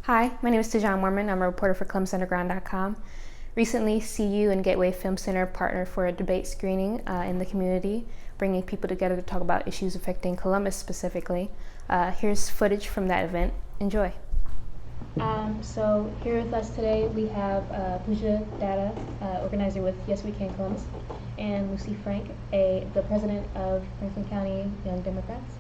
Hi, my name is Taijuan Moorman. I'm a reporter for ColumbusUnderground.com. Recently, CU and Gateway Film Center partnered for a debate screening in the community, bringing people together to talk about issues affecting Columbus specifically. Here's footage from that event. Enjoy. So here with us today we have Puja, Datta, organizer with Yes We Can Columbus, and Lucy Frank, the president of Franklin County Young Democrats.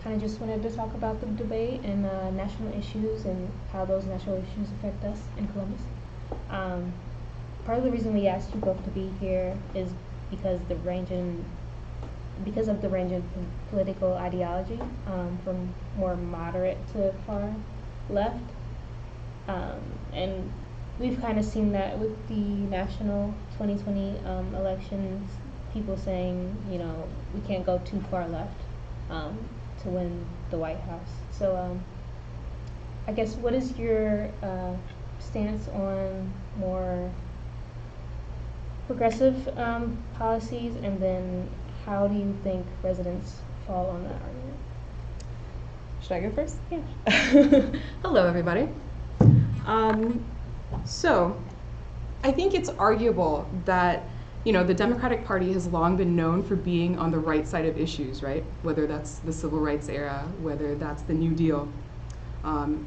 Kind of just wanted to talk about the debate and national issues and how those national issues affect us in Columbus. Part of the reason we asked you both to be here is because of the range in political ideology, from more moderate to far left, and we've kind of seen that with the national 2020 elections, people saying, we can't go too far left to win the White House. So I guess, what is your stance on more progressive policies, and then how do you think residents fall on that argument? Should I go first? Yeah. Hello, everybody. So I think it's arguable that the Democratic Party has long been known for being on the right side of issues, right? Whether that's the civil rights era, whether that's the New Deal.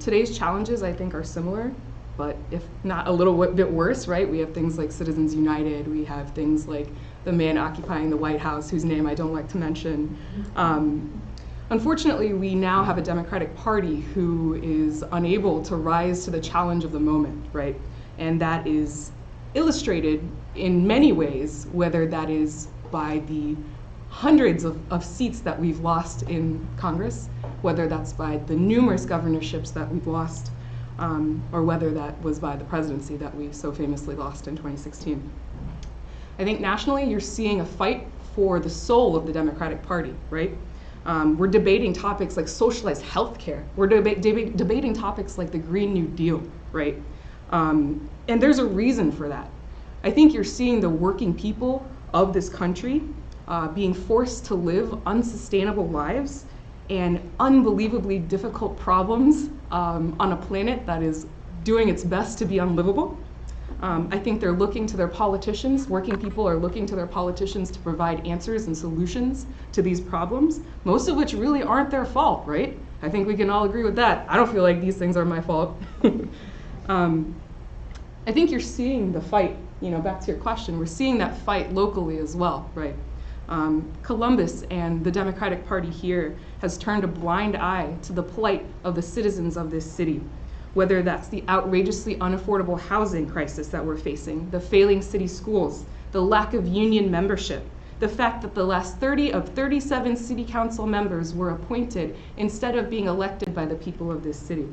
Today's challenges, I think, are similar, but if not a little bit worse, right? We have things like Citizens United, we have things like the man occupying the White House, whose name I don't like to mention. Unfortunately, we now have a Democratic Party who is unable to rise to the challenge of the moment, right? And that is illustrated in many ways, whether that is by the hundreds of seats that we've lost in Congress, whether that's by the numerous governorships that we've lost, or whether that was by the presidency that we so famously lost in 2016. I think nationally you're seeing a fight for the soul of the Democratic Party, right? We're debating topics like socialized health care. We're debating topics like the Green New Deal, right? And there's a reason for that. I think you're seeing the working people of this country being forced to live unsustainable lives and unbelievably difficult problems on a planet that is doing its best to be unlivable. I think they're looking to their politicians, working people are looking to their politicians to provide answers and solutions to these problems, most of which really aren't their fault, right? I think we can all agree with that. I don't feel like these things are my fault. I think you're seeing the fight, back to your question, we're seeing that fight locally as well, right? Columbus and the Democratic Party here has turned a blind eye to the plight of the citizens of this city, whether that's the outrageously unaffordable housing crisis that we're facing, the failing city schools, the lack of union membership, the fact that the last 30 of 37 city council members were appointed instead of being elected by the people of this city,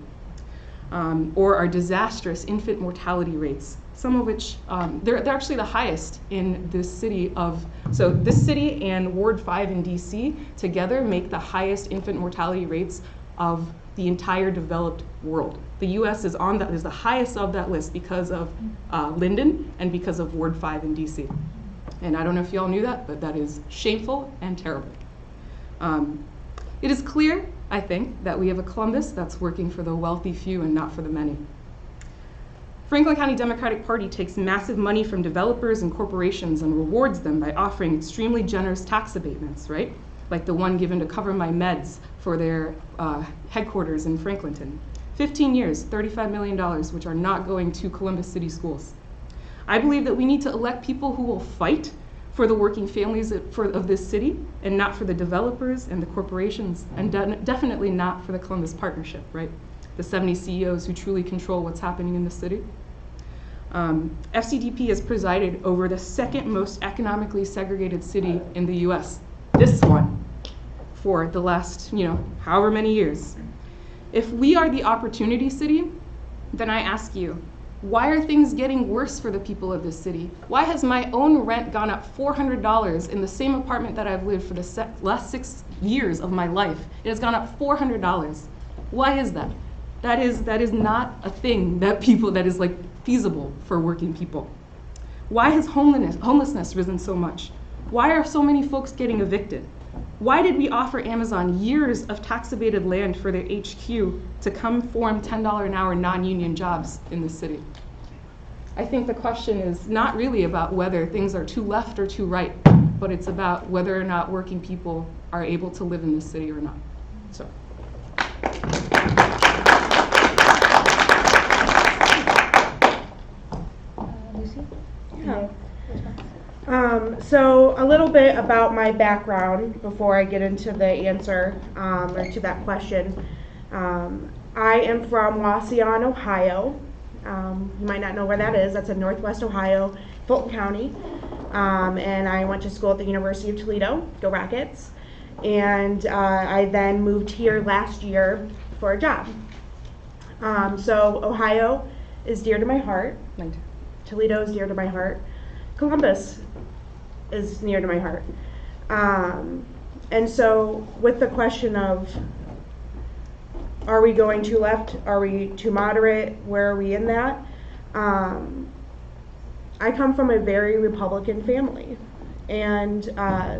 or our disastrous infant mortality rates, some of which, they're actually the highest in this city so this city and Ward 5 in DC together make the highest infant mortality rates of the entire developed world. The US is the highest of that list because of Linden and because of Ward 5 in DC. And I don't know if y'all knew that, but that is shameful and terrible. It is clear, I think, that we have a Columbus that's working for the wealthy few and not for the many. Franklin County Democratic Party takes massive money from developers and corporations and rewards them by offering extremely generous tax abatements, right? Like the one given to Cover My Meds for their headquarters in Franklinton. 15 years, $35 million, which are not going to Columbus City schools. I believe that we need to elect people who will fight for the working families of this city, and not for the developers and the corporations, and definitely not for the Columbus Partnership, right? The 70 CEOs who truly control what's happening in the city. FCDP has presided over the second most economically segregated city in the US, this one, for the last, however many years. If we are the opportunity city, then I ask you, why are things getting worse for the people of this city? Why has my own rent gone up $400 in the same apartment that I've lived for the last 6 years of my life? It has gone up $400. Why is that? That is not a thing that is feasible for working people. Why has homelessness risen so much? Why are so many folks getting evicted? Why did we offer Amazon years of tax-abated land for their HQ to come form $10 an hour non-union jobs in the city? I think the question is not really about whether things are too left or too right, but it's about whether or not working people are able to live in this city or not. So. Lucy? Yeah. So a little bit about my background before I get into the answer or to that question. I am from Waseon, Ohio. You might not know where that is. That's in Northwest Ohio, Fulton County. And I went to school at the University of Toledo, go Rockets. And I then moved here last year for a job. So Ohio is dear to my heart. Toledo is dear to my heart. Columbus is near to my heart. And so with the question of, are we going too left? Are we too moderate? Where are we in that? I come from a very Republican family. And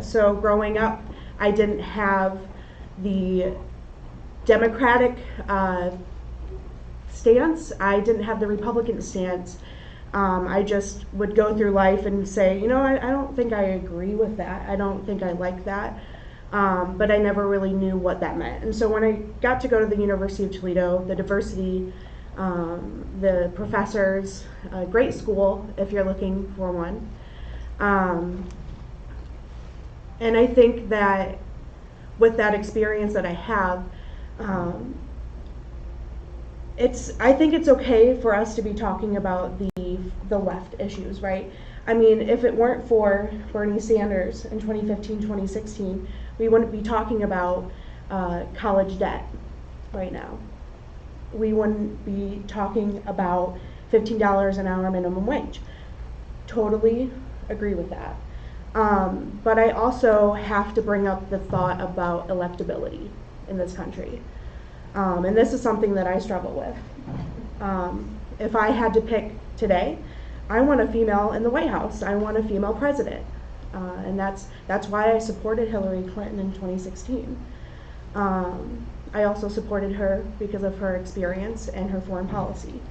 so growing up, I didn't have the Democratic stance. I didn't have the Republican stance. I just would go through life and say, you know, I don't think I agree with that. I don't think I like that. But I never really knew what that meant. And so when I got to go to the University of Toledo, the diversity, the professors, a great school if you're looking for one. And I think that with that experience that I have, I think it's okay for us to be talking about the left issues, right? I mean, if it weren't for Bernie Sanders in 2015, 2016, we wouldn't be talking about college debt right now. We wouldn't be talking about $15 an hour minimum wage. Totally agree with that. But I also have to bring up the thought about electability in this country. And this is something that I struggle with. If I had to pick today, I want a female in the White House. I want a female president. And that's why I supported Hillary Clinton in 2016. I also supported her because of her experience and her foreign policy.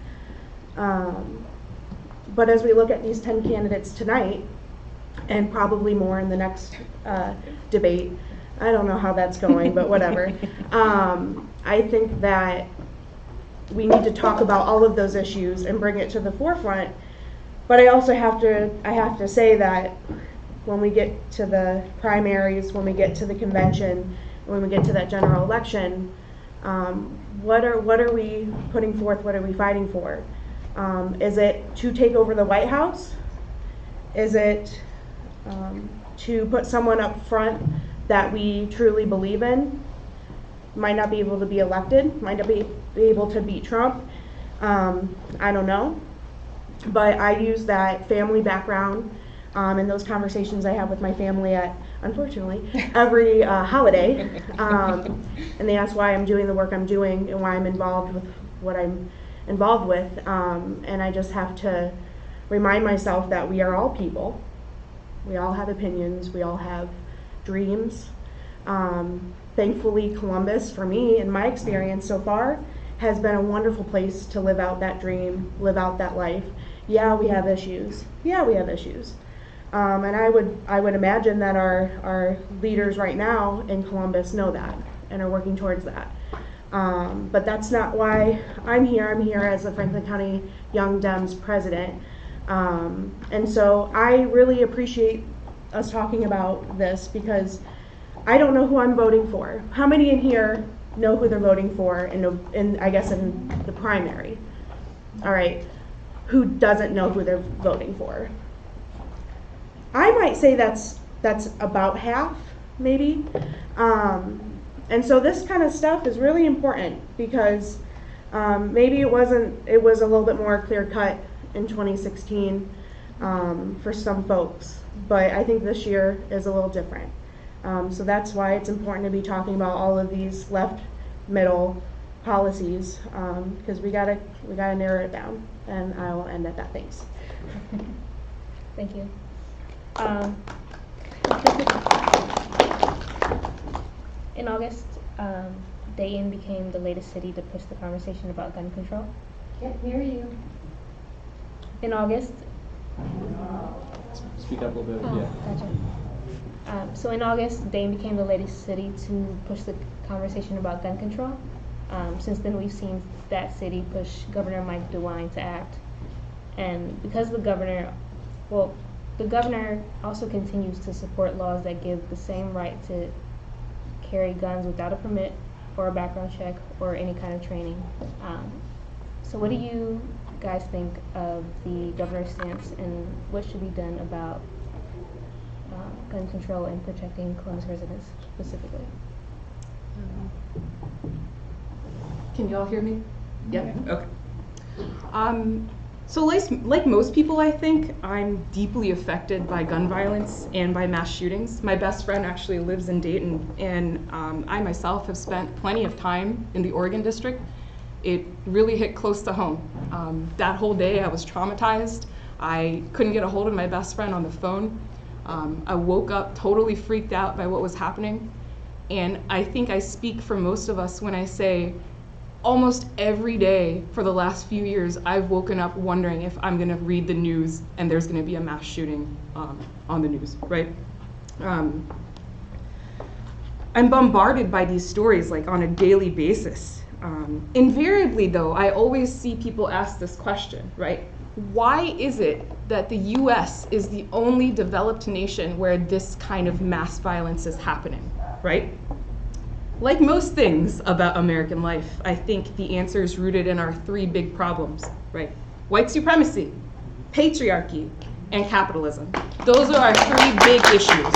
But as we look at these 10 candidates tonight, and probably more in the next debate, I don't know how that's going, but whatever. I think that we need to talk about all of those issues and bring it to the forefront. But I also have to say that when we get to the primaries, when we get to the convention, when we get to that general election, what are we putting forth? What are we fighting for? Is it to take over the White House? Is it to put someone up front that we truly believe in? Might not be able to be elected, might not be able to beat Trump. I don't know. But I use that family background in those conversations I have with my family at, unfortunately, every holiday. And they ask why I'm doing the work I'm doing and why I'm involved with what I'm involved with. And I just have to remind myself that we are all people. We all have opinions. We all have dreams. Thankfully, Columbus, for me, in my experience so far, has been a wonderful place to live out that dream, live out that life. Yeah, we have issues. Yeah, we have issues. And I would imagine that our leaders right now in Columbus know that and are working towards that. But that's not why I'm here. I'm here as the Franklin County Young Dems president. And so I really appreciate us talking about this because I don't know who I'm voting for. How many in here know who they're voting for in I guess in the primary? All right. Who doesn't know who they're voting for? I might say that's about half, maybe. And so this kind of stuff is really important because maybe it was a little bit more clear cut in 2016 for some folks, but I think this year is a little different. So that's why it's important to be talking about all of these left, middle policies because we gotta narrow it down. And I will end at that. Thanks. Thank you. In August, Dayton became the latest city to push the conversation about gun control. Can't hear you. In August, Speak up a little bit. oh, Yeah. gotcha. So in August, Dayton became the latest city to push the conversation about gun control. Since then, we've seen that city push Governor Mike DeWine to act. And because the governor also continues to support laws that give the same right to carry guns without a permit or a background check or any kind of training. So what do you guys think of the governor's stance and what should be done about gun control and protecting Columbus residents specifically? Can you all hear me? Yeah? Okay. So like most people, I think, I'm deeply affected by gun violence and by mass shootings. My best friend actually lives in Dayton, and I myself have spent plenty of time in the Oregon district. It really hit close to home. That whole day I was traumatized. I couldn't get a hold of my best friend on the phone. I woke up totally freaked out by what was happening. And I think I speak for most of us when I say almost every day for the last few years, I've woken up wondering if I'm gonna read the news and there's gonna be a mass shooting on the news, right? I'm bombarded by these stories like on a daily basis. Invariably though, I always see people ask this question, right? Why is it that the US is the only developed nation where this kind of mass violence is happening, right? Like most things about American life, I think the answer is rooted in our three big problems, right? White supremacy, patriarchy, and capitalism. Those are our three big issues.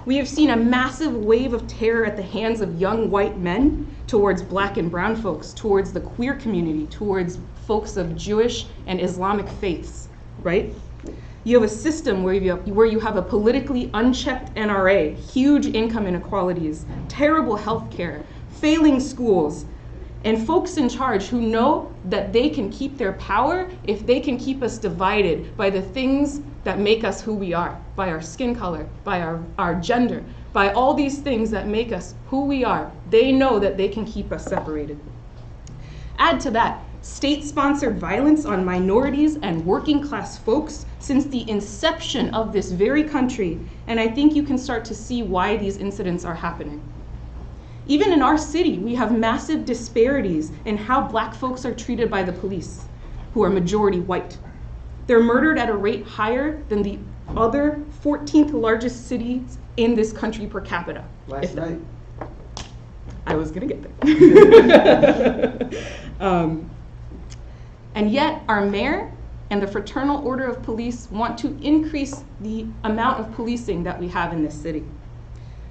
We have seen a massive wave of terror at the hands of young white men towards black and brown folks, towards the queer community, towards folks of Jewish and Islamic faiths, right? You have a system where you have a politically unchecked NRA, huge income inequalities, terrible health care, failing schools, and folks in charge who know that they can keep their power if they can keep us divided by the things that make us who we are, by our skin color, by our gender, by all these things that make us who we are. They know that they can keep us separated. Add to that, state-sponsored violence on minorities and working-class folks since the inception of this very country, and I think you can start to see why these incidents are happening. Even in our city, we have massive disparities in how black folks are treated by the police, who are majority white. They're murdered at a rate higher than the other 14th largest cities in this country per capita. Last night. I was gonna get there. And yet our mayor and the Fraternal Order of Police want to increase the amount of policing that we have in this city.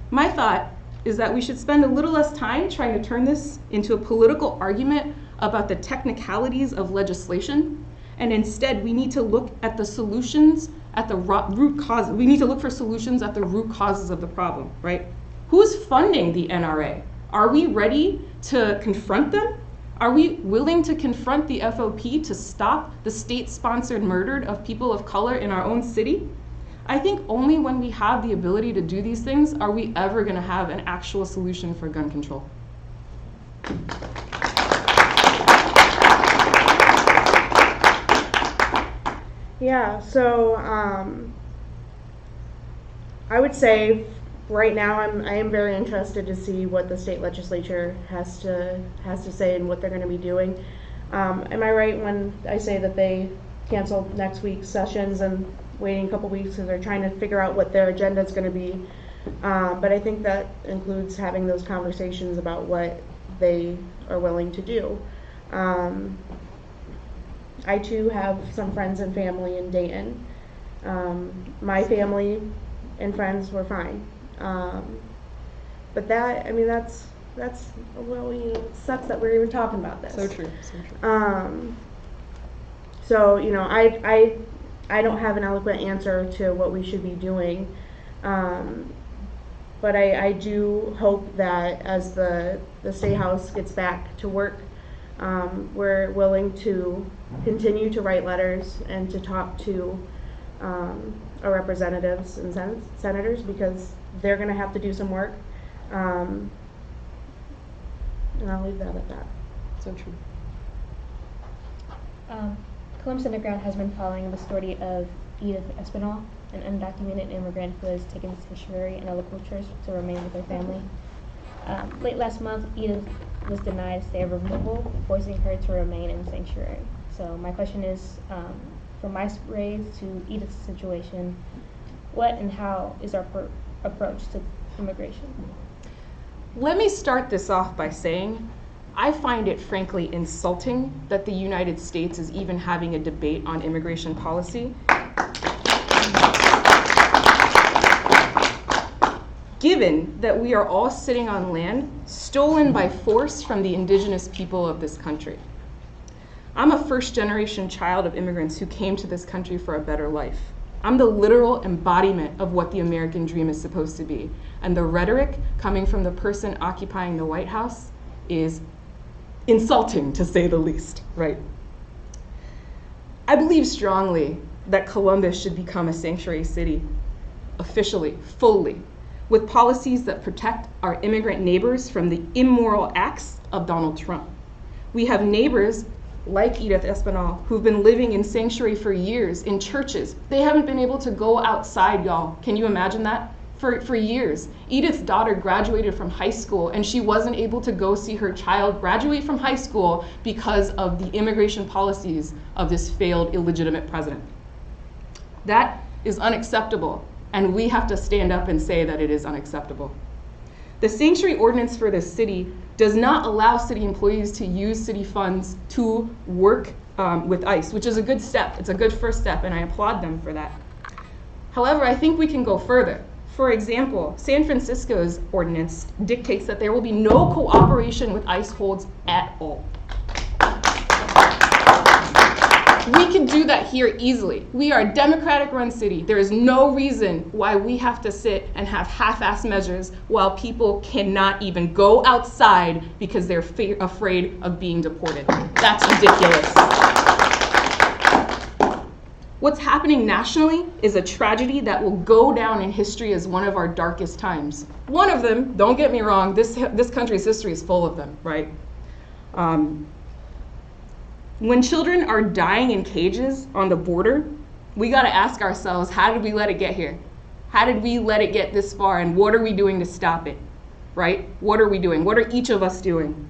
My thought is that we should spend a little less time trying to turn this into a political argument about the technicalities of legislation, and instead we need to look at the solutions at the root cause. We need to look for solutions at the root causes of the problem, right? Who's funding the NRA? Are we ready to confront them? Are we willing to confront the FOP to stop the state-sponsored murder of people of color in our own city? I think only when we have the ability to do these things are we ever going to have an actual solution for gun control. Yeah, so I would say right now I am very interested to see what the state legislature has to say and what they're going to be doing. Am I right when I say that they canceled next week's sessions and waiting a couple weeks because they're trying to figure out what their agenda is going to be? But I think that includes having those conversations about what they are willing to do. I too have some friends and family in Dayton. My family and friends were fine. But that, I mean, that's well, you know, it sucks that we're even talking about this. So true, so true. So, you know, I don't have an eloquent answer to what we should be doing. But I do hope that as the State House gets back to work, we're willing to continue to write letters and to talk to our representatives and senators, because they're going to have to do some work. And I'll leave that at that. So true. Columbus Underground has been following the story of Edith Espinal, an undocumented immigrant who has taken sanctuary in a local church to remain with her family. Late last month, Edith was denied a stay of removal, forcing her to remain in sanctuary. So my question is, from my raise to Edith's situation, what and how is our approach to immigration? Let me start this off by saying, I find it frankly insulting that the United States is even having a debate on immigration policy, given that we are all sitting on land stolen by force from the indigenous people of this country. I'm a first-generation child of immigrants who came to this country for a better life. I'm the literal embodiment of what the American dream is supposed to be. And the rhetoric coming from the person occupying the White House is insulting, to say the least, right? I believe strongly that Columbus should become a sanctuary city, officially, fully, with policies that protect our immigrant neighbors from the immoral acts of Donald Trump. We have neighbors like Edith Espinal, who've been living in sanctuary for years in churches. They haven't been able to go outside, y'all. Can you imagine that? For years. Edith's daughter graduated from high school and she wasn't able to go see her child graduate from high school because of the immigration policies of this failed illegitimate president. That is unacceptable, and we have to stand up and say that it is unacceptable. The sanctuary ordinance for this city does not allow city employees to use city funds to work with ICE, which is a good step. It's a good first step, and I applaud them for that. However, I think we can go further. For example, San Francisco's ordinance dictates that there will be no cooperation with ICE holds at all. We can do that here easily. We are a Democratic-run city. There is no reason why we have to sit and have half-assed measures while people cannot even go outside because they're afraid of being deported. That's ridiculous. What's happening nationally is a tragedy that will go down in history as one of our darkest times. One of them, don't get me wrong, this country's history is full of them, right? When children are dying in cages on the border, we gotta ask ourselves, how did we let it get here? How did we let it get this far, and what are we doing to stop it, right? What are we doing? What are each of us doing?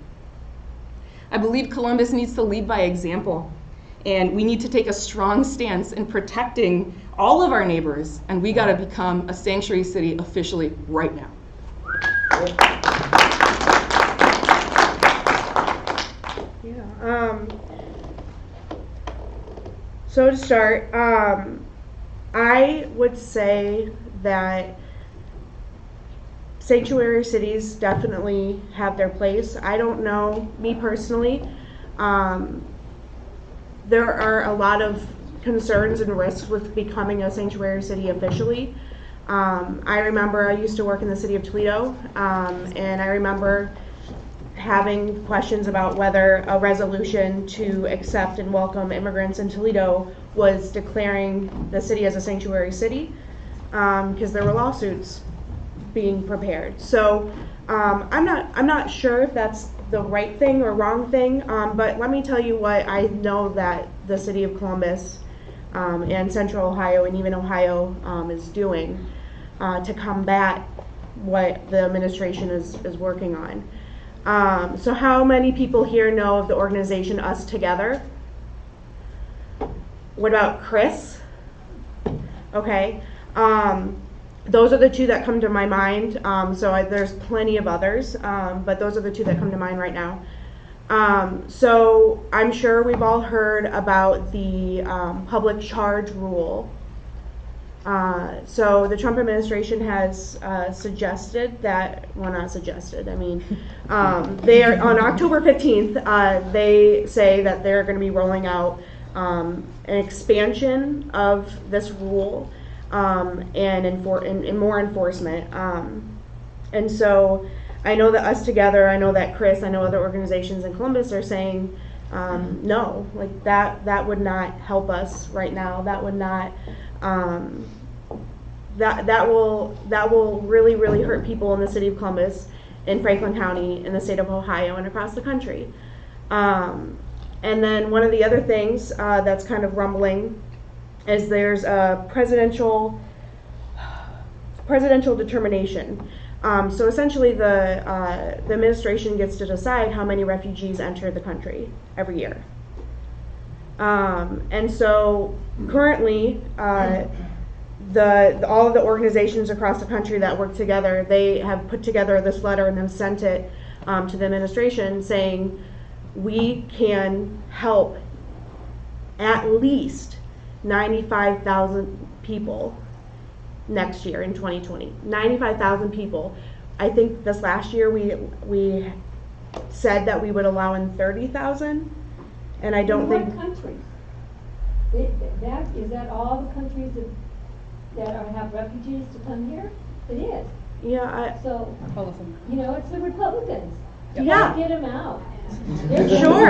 I believe Columbus needs to lead by example, and we need to take a strong stance in protecting all of our neighbors, and we gotta become a sanctuary city officially right now. Yeah. So to start, I would say that sanctuary cities definitely have their place. I don't know, me personally, there are a lot of concerns and risks with becoming a sanctuary city officially. I remember I used to work in the city of Toledo, and I remember having questions about whether a resolution to accept and welcome immigrants in Toledo was declaring the city as a sanctuary city, because there were lawsuits being prepared. So I'm not sure if that's the right thing or wrong thing, but let me tell you what I know that the city of Columbus and Central Ohio and even Ohio is doing to combat what the administration is working on. So how many people here know of the organization Us Together? What about Chris? Okay. Those are the two that come to my mind. There's plenty of others, but those are the two that come to mind right now. So I'm sure we've all heard about the public charge rule. So the Trump administration has suggested that, well, not suggested, I mean, they are, on October 15th, they say that they're going to be rolling out an expansion of this rule and more enforcement. And so I know that Us Together, I know that Chris, I know other organizations in Columbus are saying no, like that would not help us right now. That would not, that will really hurt people in the city of Columbus. in Franklin County, in the state of Ohio, and across the country. And then one of the other things that's kind of rumbling is there's a presidential determination. So essentially the administration gets to decide how many refugees enter the country every year. And so currently all of the organizations across the country that work together, they have put together this letter and then sent it to the administration saying we can help at least 95,000 people next year in 2020. 95,000 people. I think this last year we said that we would allow in 30,000, and I don't think. What countries? Is that all the countries that have refugees to come here? It is. Yeah. So, you know, it's the Republicans. You Yeah. gotta get them out. Sure.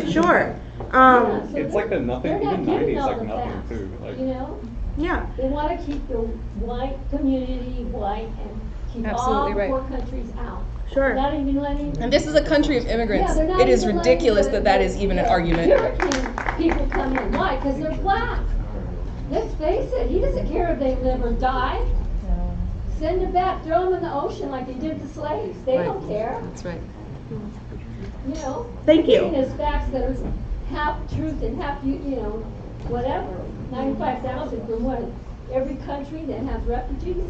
Sure. Yeah, so It's like the nothing, they're not even giving 90s all like the nothing facts, too. Like, you know? Yeah. They want to keep the white community white and keep all Absolutely the right. poor countries out. Sure. Not even letting. And this is a country of immigrants. Yeah, they're not It is even ridiculous letting that is even an argument. European people come in. Why? Because they're black. Let's face it. He doesn't care if they live or die. Send them back. Throw them in the ocean like they did the slaves. They don't care. That's right. You know. Thank you. Giving us facts that are half truth and half you know whatever. 95,000 from what? Every country that has refugees.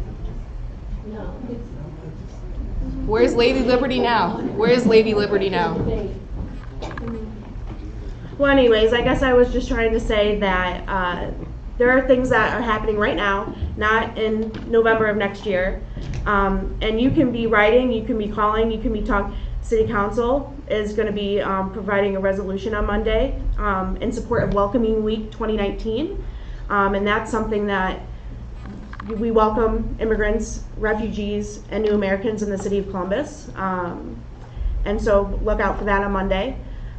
No. It's, Where's Lady Liberty now? Where's Lady Liberty now? Well, anyways, I guess I was just trying to say that there are things that are happening right now, not in November of next year. And you can be writing, you can be calling, you can be talking. City Council is going to be providing a resolution on Monday in support of Welcoming Week 2019. And that's something that we welcome immigrants, refugees, and new Americans in the city of Columbus. And so look out for that on Monday.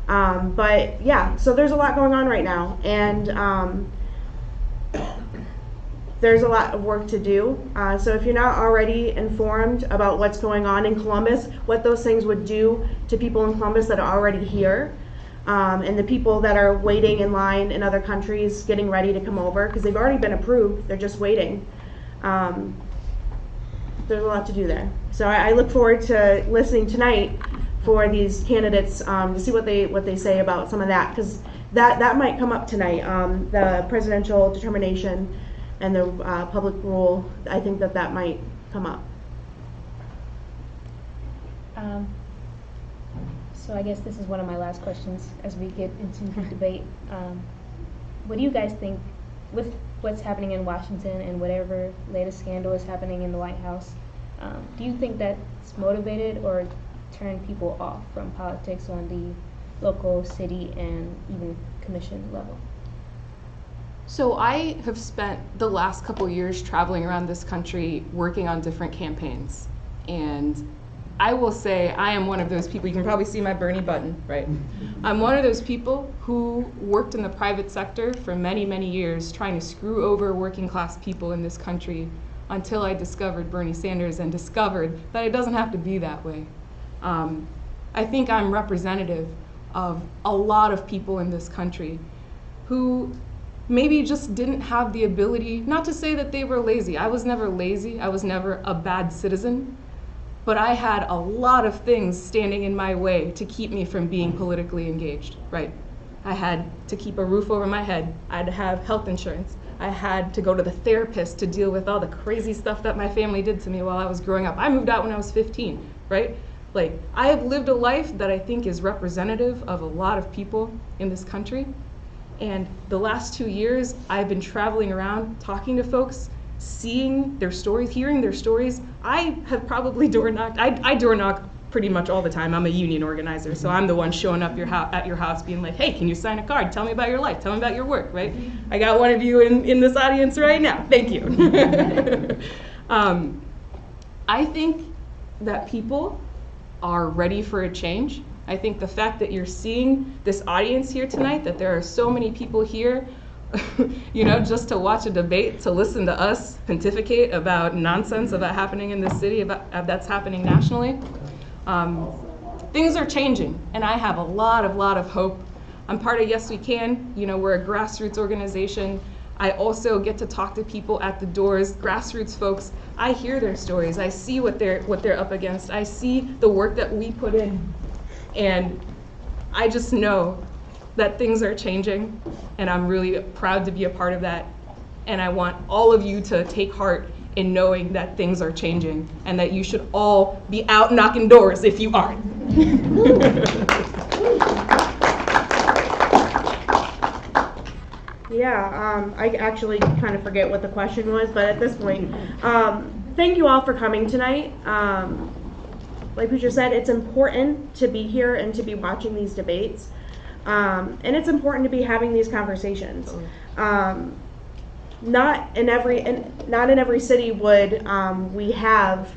But yeah, so there's a lot going on right now. And there's a lot of work to do. So if you're not already informed about what's going on in Columbus, what those things would do to people in Columbus that are already here, and the people that are waiting in line in other countries getting ready to come over, because they've already been approved, they're just waiting. There's a lot to do there. So I look forward to listening tonight for these candidates to see what they say about some of that, because that might come up tonight. The presidential determination and the public rule, I think that might come up. So I guess this is one of my last questions as we get into the debate. What do you guys think with what's happening in Washington and whatever latest scandal is happening in the White House? Do you think that's motivated or turned people off from politics on the local, city, and even commission level? So I have spent the last couple years traveling around this country working on different campaigns. And I will say I am one of those people, you can probably see my Bernie button, right? I'm one of those people who worked in the private sector for many, many years trying to screw over working class people in this country until I discovered Bernie Sanders and discovered that it doesn't have to be that way. I think I'm representative of a lot of people in this country who maybe just didn't have the ability, not to say that they were lazy. I was never lazy. I was never a bad citizen. But I had a lot of things standing in my way to keep me from being politically engaged, right? I had to keep a roof over my head. I had to have health insurance. I had to go to the therapist to deal with all the crazy stuff that my family did to me while I was growing up. I moved out when I was 15, right? Like, I have lived a life that I think is representative of a lot of people in this country. And the last 2 years, I've been traveling around, talking to folks, seeing their stories, hearing their stories. I have probably door knocked. I door knock pretty much all the time. I'm a union organizer, so I'm the one showing up at your house being like, hey, can you sign a card? Tell me about your life. Tell me about your work, right? I got one of you in this audience right now. Thank you. I think that people are ready for a change. I think the fact that you're seeing this audience here tonight, that there are so many people here just to watch a debate, to listen to us pontificate about nonsense about happening in this city, that's happening nationally. Things are changing, and I have a lot of hope. I'm part of Yes We Can. We're a grassroots organization. I also get to talk to people at the doors, grassroots folks. I hear their stories. I see what they're up against. I see the work that we put in, and I just know that things are changing, and I'm really proud to be a part of that. And I want all of you to take heart in knowing that things are changing, and that you should all be out knocking doors if you aren't. Yeah, I actually kind of forget what the question was, but at this point, thank you all for coming tonight. Like Puja said, it's important to be here and to be watching these debates, and it's important to be having these conversations. Not in every city would we have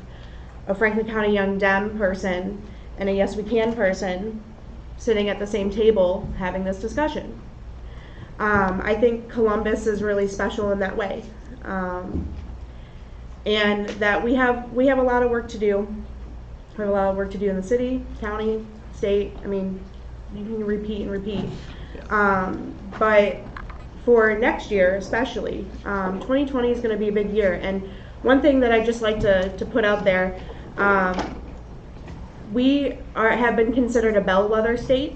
a Franklin County Young Dem person and a Yes We Can person sitting at the same table having this discussion. I think Columbus is really special in that way, and that we have a lot of work to do. We have a lot of work to do in the city, county, state. I mean, you can repeat and repeat. But for next year, especially, 2020 is going to be a big year. And one thing that I just like to put out there, we have been considered a bellwether state,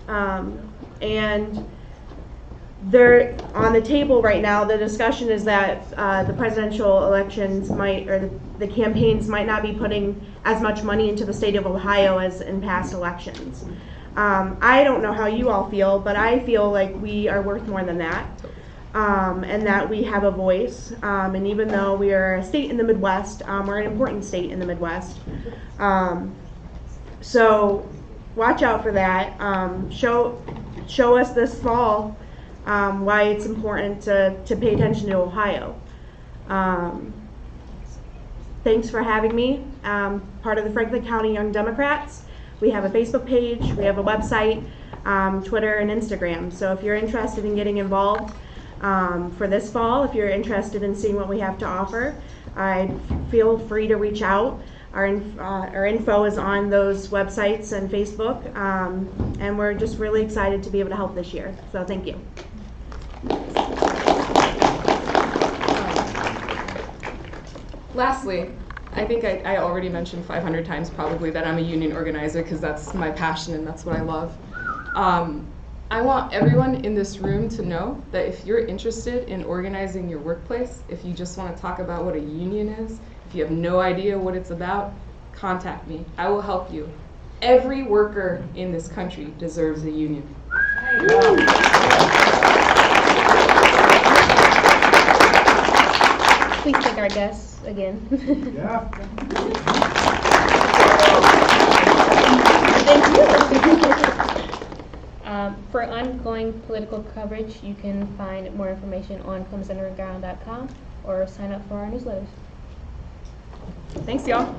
and they're on the table right now. The discussion is that the presidential elections the campaigns might not be putting as much money into the state of Ohio as in past elections. I don't know how you all feel, but I feel like we are worth more than that, and that we have a voice. And even though we are a state in the Midwest, we're an important state in the Midwest. So watch out for that. Show us this fall why it's important to pay attention to Ohio. Thanks for having me. Part of the Franklin County Young Democrats. We have a Facebook page, we have a website, Twitter, and Instagram. So if you're interested in getting involved for this fall, if you're interested in seeing what we have to offer, I'd feel free to reach out. Our info is on those websites and Facebook, and we're just really excited to be able to help this year. So thank you. Lastly, I think I already mentioned 500 times probably that I'm a union organizer, because that's my passion and that's what I love. I want everyone in this room to know that if you're interested in organizing your workplace, if you just want to talk about what a union is, if you have no idea what it's about, contact me. I will help you. Every worker in this country deserves a union. Please thank our guests again. Yeah. Thank you. For ongoing political coverage, you can find more information on ColumbusUnderground.com or sign up for our newsletters. Thanks, y'all.